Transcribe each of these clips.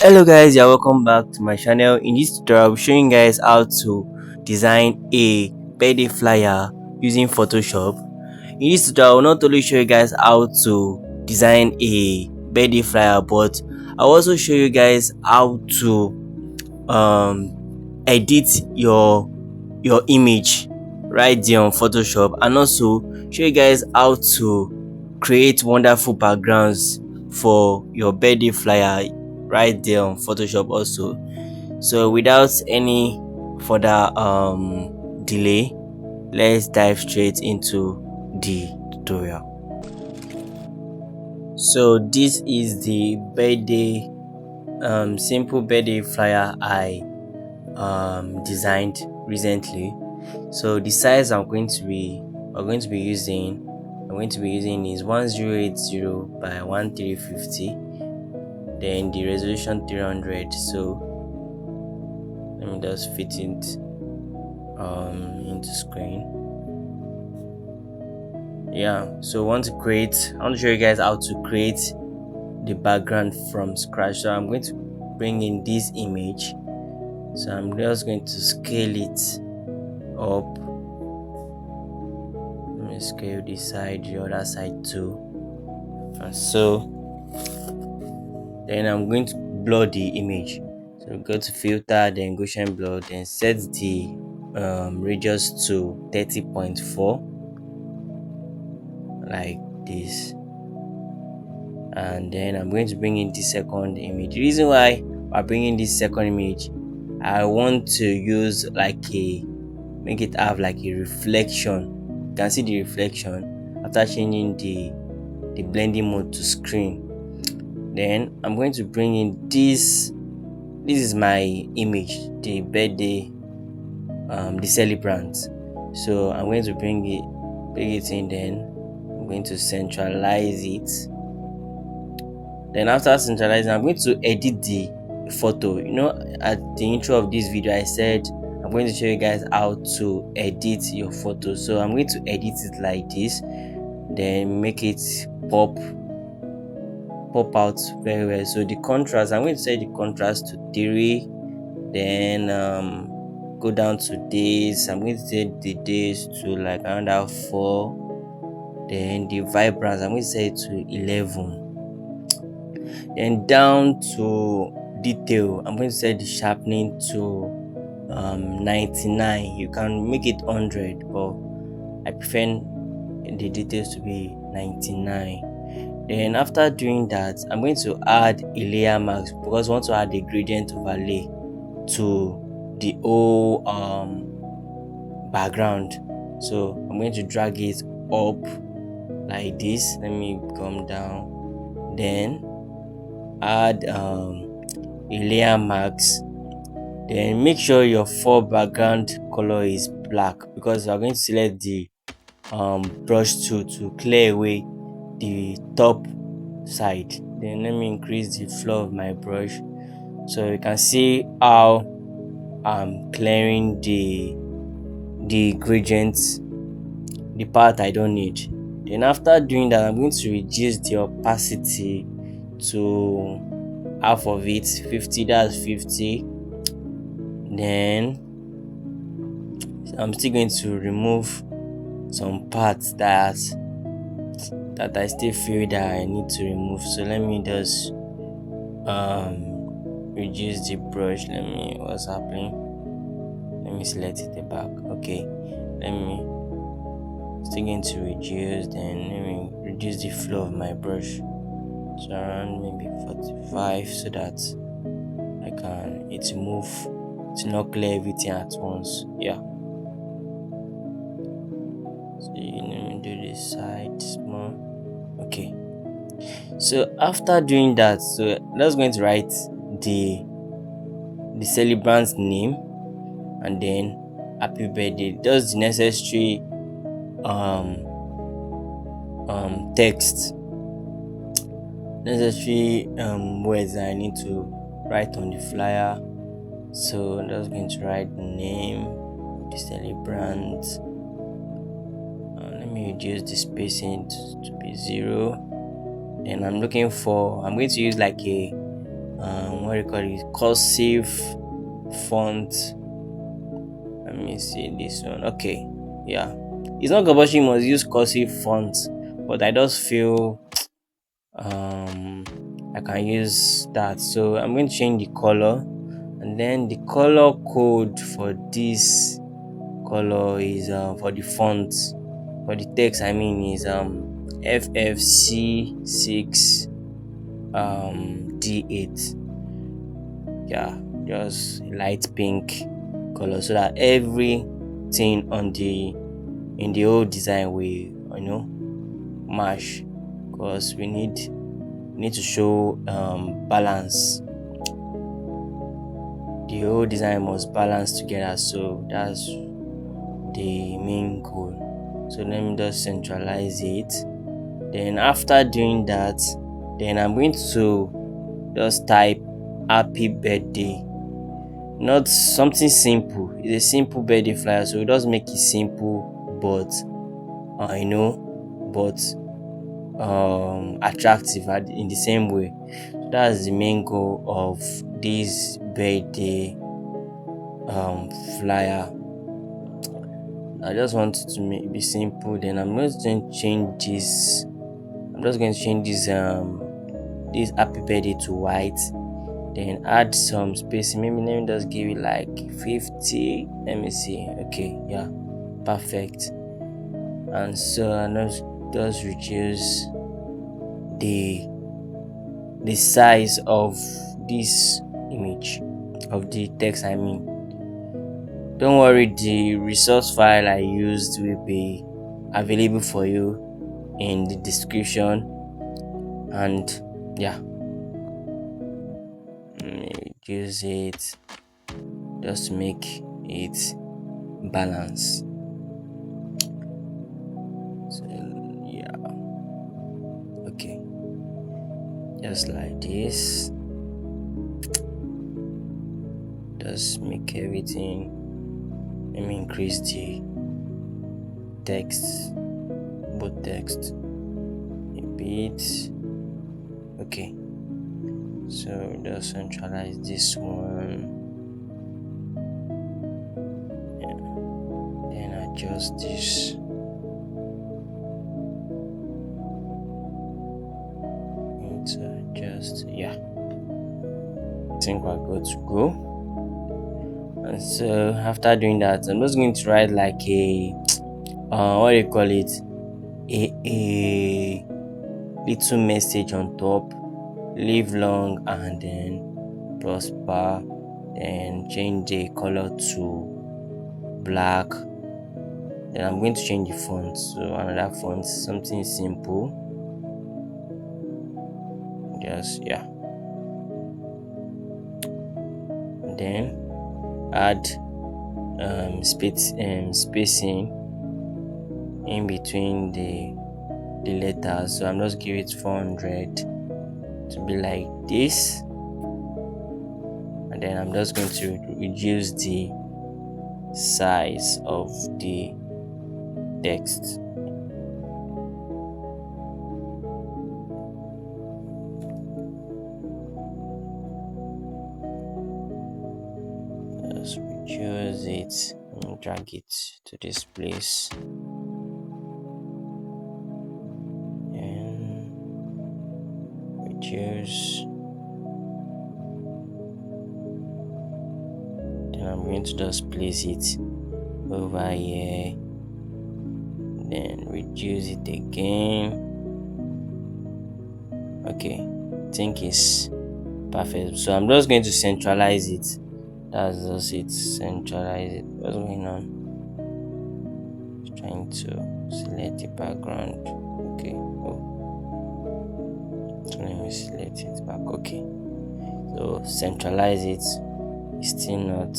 Hello guys, you're welcome back to my channel. In this tutorial, I'll be showing you guys how to design a birthday flyer using Photoshop. In this tutorial, I will not only show you guys how to design a birthday flyer, but I'll also show you guys how to edit your image right there on Photoshop, and also show you guys how to create wonderful backgrounds for your birthday flyer right there on Photoshop also. So without any further delay, let's dive straight into the tutorial. So this is the birthday simple birthday flyer I designed recently. So the size I'm going to be using is 1080 by 1350, then the resolution 300. So let me just fit it into screen. Yeah, so I want to show you guys how to create the background from scratch. So I'm going to bring in this image, so I'm just going to scale it up. Let me scale this side, the other side too, and so then I'm going to blur the image. So go to filter, then Gaussian blur, then set the radius to 30.4 like this, and then I'm going to bring in the second image. The reason why I'm bringing this second image, I want to use make it have like a reflection. You can see the reflection after changing the blending mode to screen. Then I'm going to bring in this is my image, the birthday, the celebrant. So I'm going to bring it in, then I'm going to centralize it. Then after centralizing, I'm going to edit the photo. At the intro of this video I said I'm going to show you guys how to edit your photo. So I'm going to edit it like this, then make it pop out very well. So the contrast, I'm going to set the contrast to 3, then go down to days. I'm going to set the days to like around 4, then the vibrance I'm going to set it to 11, then down to detail I'm going to set the sharpening to 99. You can make it 100, but I prefer the details to be 99. Then after doing that, I'm going to add a layer mask because I want to add a gradient overlay to the whole background. So I'm going to drag it up like this. Let me come down, then add a layer mask. Then make sure your foreground color is black, because we are going to select the brush tool to clear away the top side. Then let me increase the flow of my brush so you can see how I'm clearing the gradients, the part I don't need. Then after doing that, I'm going to reduce the opacity to half of it, 50. That's 50. Then I'm still going to remove some parts that I still feel that I need to remove. So let me just reduce the brush. What's happening? Let me select it back. Okay, let me still going to reduce, then let me reduce the flow of my brush to around maybe 45, so that it move to not clear everything at once. Yeah, so let me do this side small. Okay, so after doing that, so let's going to write the celebrant's name, and then happy birthday. Just the necessary um text, necessary words that I need to write on the flyer. So I'm just going to write the name of the celebrant. Let me reduce the spacing to be 0. Then I'm going to use like a what do you call it, cursive font. Let me see this one. Okay, yeah, it's not compulsory you must use cursive font, but I just feel um I can use that. So I'm going to change the color, and then the color code for this color is for the font, for the text I mean, is FFC6 D8. Yeah, just light pink color, so that everything on the in the whole design will match, because we need to show balance. The whole design must balance together, so that's the main goal. So let me just centralize it. Then after doing that, then I'm going to just type happy birthday. Not something simple. It's a simple birthday flyer, so we just make it simple, but but attractive in the same way. So that's the main goal of this birthday flyer. I just want it to be simple. Then I'm just going to change this. I'm just going to change this happy birthday to white. Then add some spacing. Maybe let me just give it like 50. Let me see. Okay, yeah, perfect. And so I just reduce the size of this image, of the text I mean. Don't worry, the resource file I used will be available for you in the description. And yeah, use it just to make it balance. So yeah, okay, just like this. Just make everything. Let me increase the text, both text a bit. Okay, so just centralize this one, then adjust this. Need to adjust. Yeah, I think we're good to go. And so after doing that, I'm just going to write like a what do you call it, a little message on top: live long and then prosper. Then change the color to black. Then I'm going to change the font, so another font, something simple. Just yeah. And then add spacing in between the letters. So I'm just give it 400 to be like this, and then I'm just going to reduce the size of the text. Just reduce it and drag it to this place, and reduce. Then I'm going to just place it over here, then reduce it again. Okay, I think it's perfect. So I'm just going to centralize it. That's just it. Centralize it. What's going on? Just trying to select the background. Okay. Oh. So let me select it back. Okay. So centralize it. It's still not.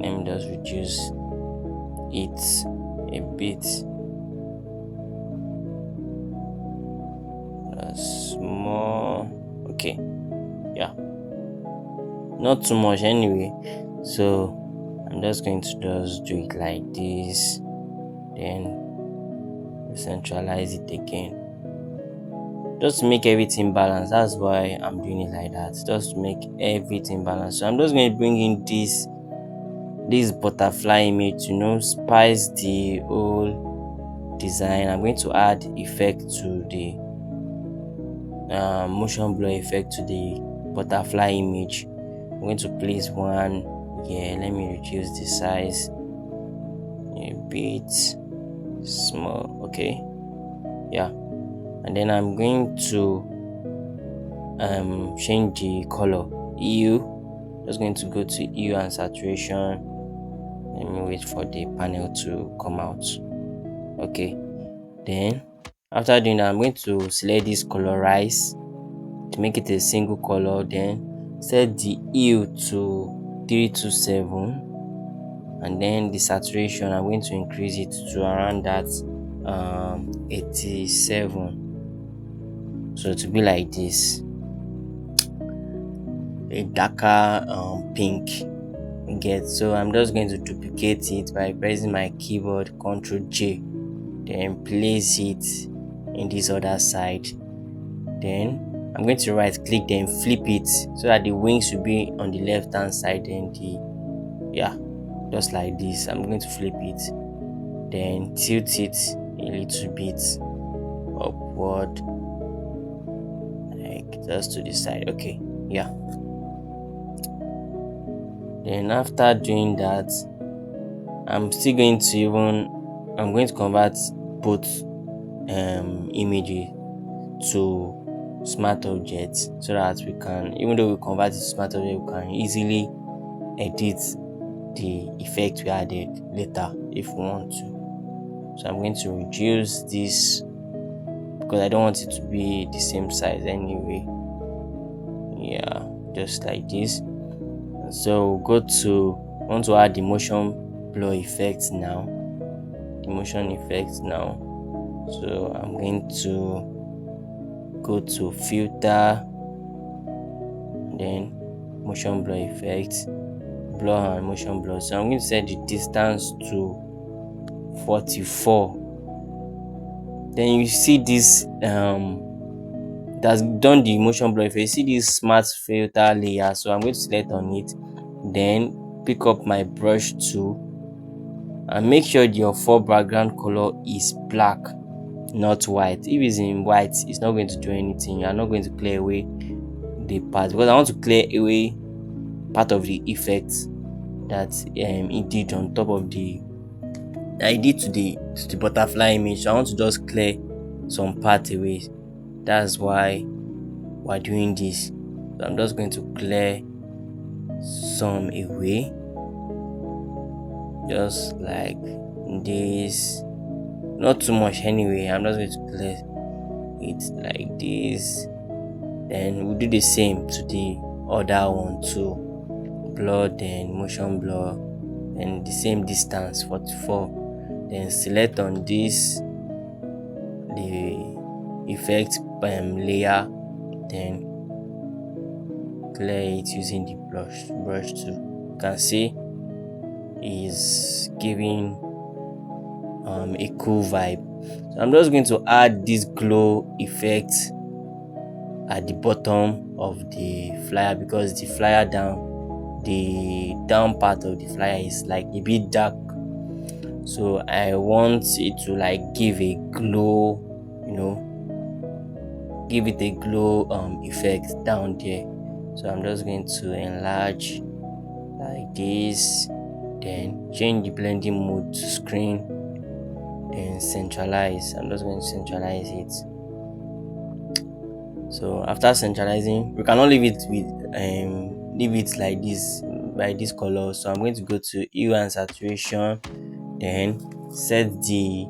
Let me just reduce it a bit. That's more. Okay. Yeah. Not too much anyway. So I'm just going to just do it like this. Then centralize it again. just to make everything balanced. That's why I'm doing it like that, just to make everything balanced. So I'm just going to bring in this butterfly image to spice the whole design. I'm going to add effect to the motion blur effect to the butterfly image. I'm going to place one here. Let me reduce the size a bit small. Okay, yeah. And then I'm going to change the color hue. Just going to go to hue and saturation. Let me wait for the panel to come out. Okay, then after doing that, I'm going to select this colorize to make it a single color. Then set the hue to 327, and then the saturation I'm going to increase it to around that 87. So to be like this, a darker pink. So I'm just going to duplicate it by pressing my keyboard Ctrl J, then place it in this other side. Then I'm going to right click, then flip it so that the wings will be on the left hand side. Then just like this, I'm going to flip it, then tilt it a little bit upward, like just to the side. Okay, yeah. Then after doing that, I'm going to convert both images to smart objects, so that we can, even though we convert it to smart object, we can easily edit the effect we added later if we want to. So I'm going to reduce this because I don't want it to be the same size anyway. Yeah, just like this. So want to add the motion blur effect now. So I'm going to go to filter, then motion blur effect, blur and motion blur. So I'm going to set the distance to 44. Then you see this that's done the motion blur effect. You see this smart filter layer, so I'm going to select on it, then pick up my brush tool and make sure your foreground color is black, not white. If it's in white, it's not going to do anything. You're not going to clear away the part, because I want to clear away part of the effect that it did on top of the I did to the butterfly image. So I want to just clear some part away. That's why we're doing this. So I'm just going to clear some away, just like this. Not too much anyway. I'm just going to clear it like this. Then we'll do the same to the other one too. Blur, then motion blur, and the same distance 44. Then select on this the effect layer, then clear it using the brush tool. You can see is giving a cool vibe. So I'm just going to add this glow effect at the bottom of the flyer, because the down part of the flyer is like a bit dark. So I want it to like give a glow, give it a glow effect down there. So I'm just going to enlarge like this, then change the blending mode to screen, then centralize. I'm just going to centralize it. So after centralizing, we cannot leave it like this by this color. So I'm going to go to hue and saturation, then set the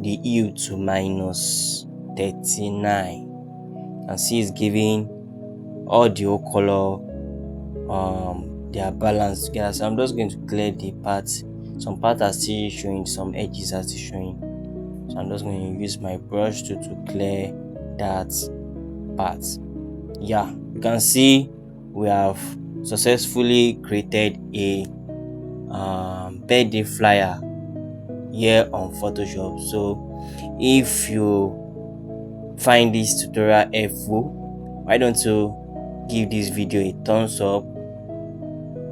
hue to -39. You can see it's giving all the whole color they are balanced together. So I'm just going to clear the parts. Some parts are still showing, some edges are still showing. So I'm just going to use my brush to clear that part. Yeah, you can see we have successfully created a birthday flyer here on Photoshop. So if you find this tutorial helpful, why don't you give this video a thumbs up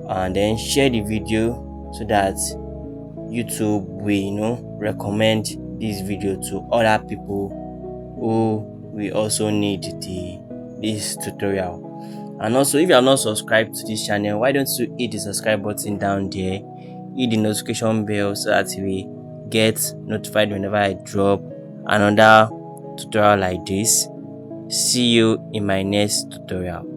and then share the video so that YouTube will recommend this video to other people who will also need this tutorial. And also, if you are not subscribed to this channel, why don't you hit the subscribe button down there, hit the notification bell so that you will get notified whenever I drop another tutorial like this. See you in my next tutorial.